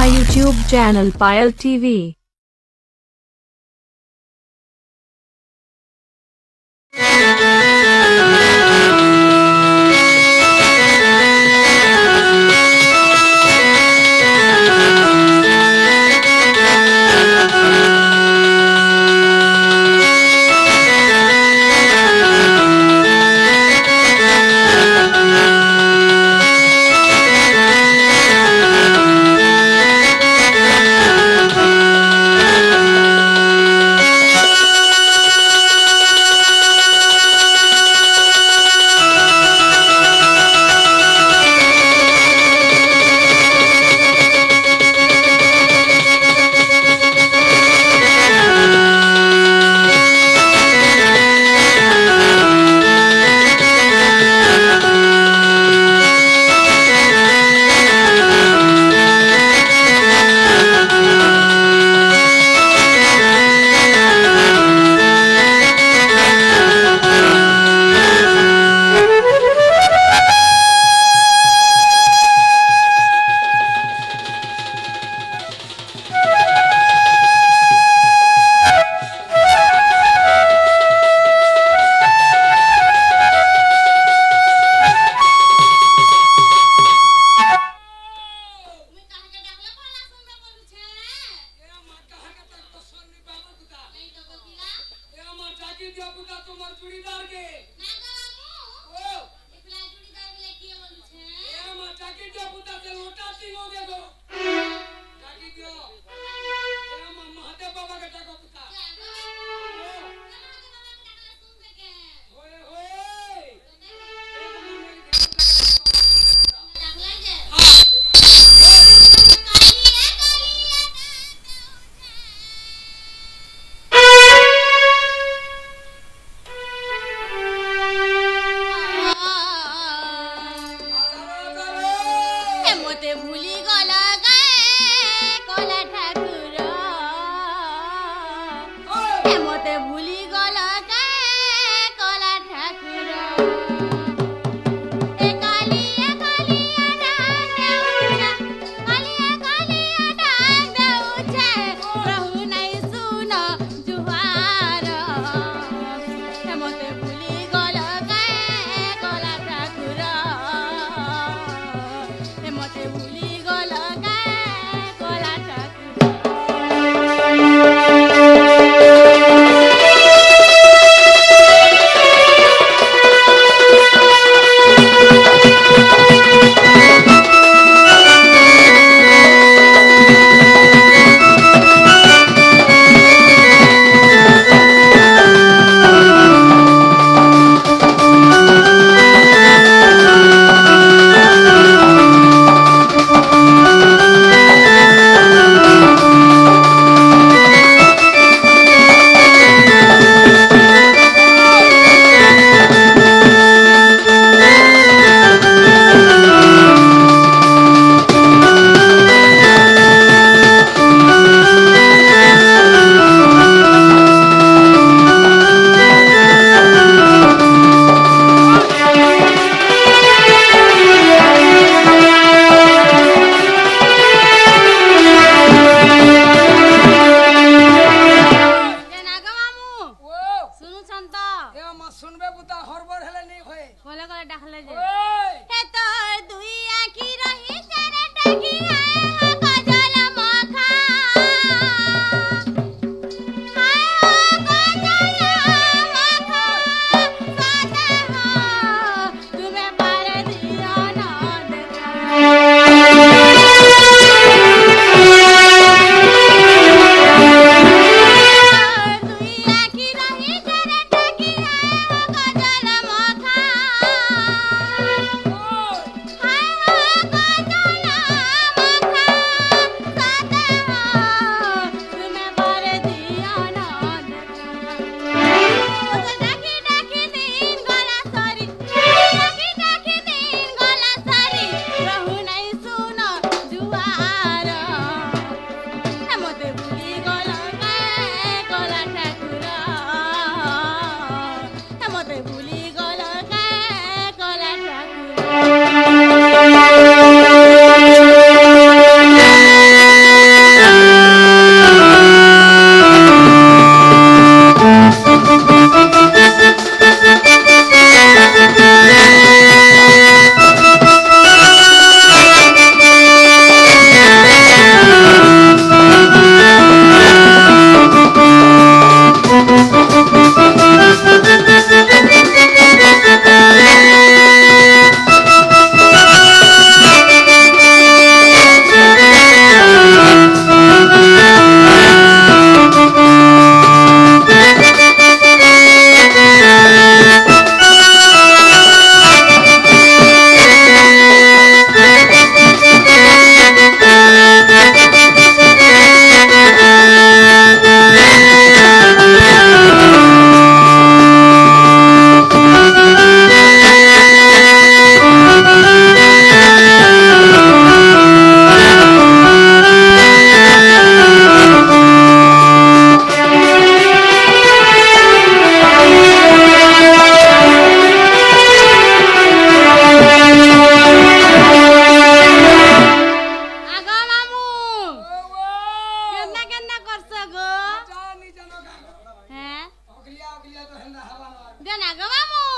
my YouTube channel Payal TV. Hi.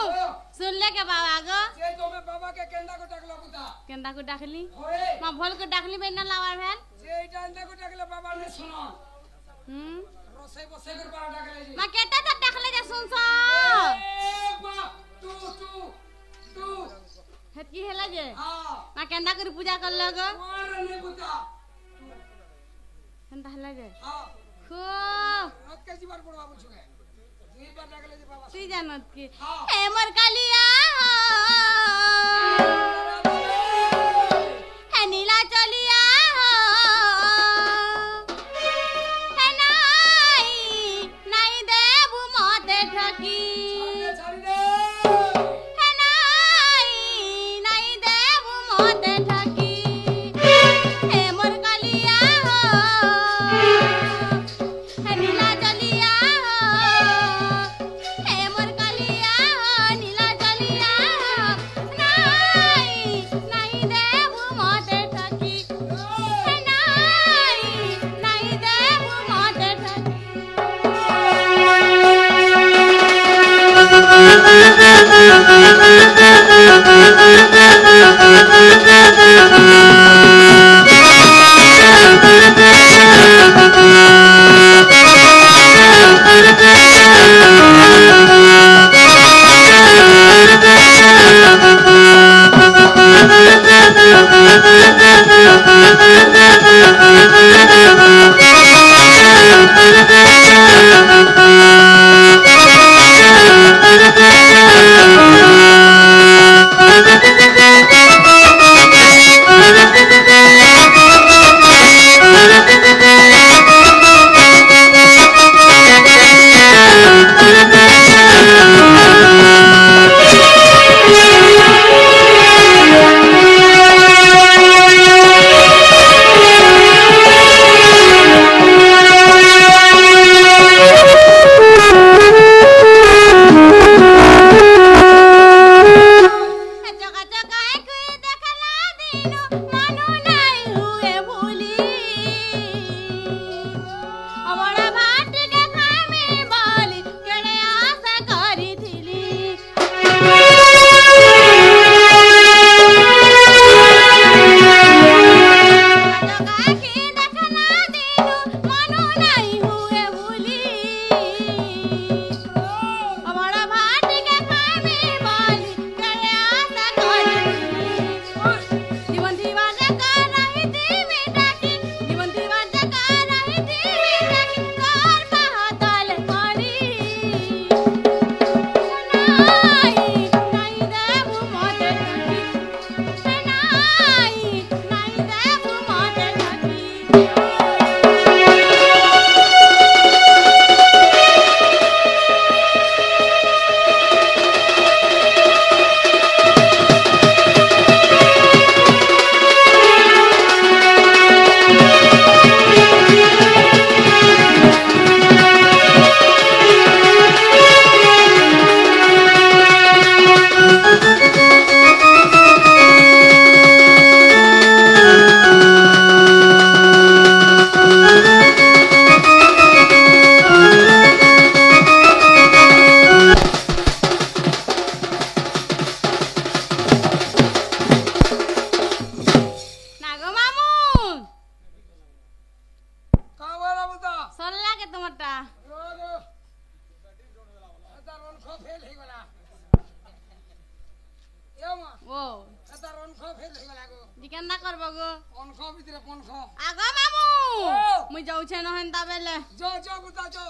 सुनले के बाबा गो जे तोमे बाबा के केंदा को टाकला बुता केंदा को डाकली होए मां भोल को डाकली बेना लावार भेल जे डांडा को टाकला बाबा ने सुनो रोसे बसे कर पारा टाकले जी मां केटा तक डाकले जे सुन सा ए बा तू हेत की हेला जे हां मां केंदा कर पूजा कर लग और ने बुता केंदा हेला जे हां खो रत के जीवार पड़वा पूछुगे जी बार टाकले जी बाबा सी जानत की हां हे मोर कालिया हे नीला चलिया हे नाई देबु मते ठकी छाड़ी दे हे नाई देबु मते ठकी हे मोर कालिया हे नीला चलिया हे मोर कालिया नीला चलिया नाई देबु मते ठकी हे नाई देबु मते ठकी चका चका कोई देखला दिनु मानु नाई हुए भूली हमरा भाट के खामे बाली केड़े आशा करिथिली चका के देखला दिनु मानु नाई हुए भूली हमरा भाट के खामे बाली केड़े आशा करिथिली जीवन दीवार का रही थी बेटा की जीवन दीवार का रही थी बेटा की कार महाकाल करी नाई देबु मते ठकी नाई देबु मते ठकी नागो मामू का वाला बुता सरला के तुमटा रोगो अतार खो फेल हे गला यामा ओ अतार खो फेल हे गला गो दिकेंदा करबो गो खो भितरे खो आगो मामू ओ। मुई जाऊ छे नहन ताबेले जो बुता जो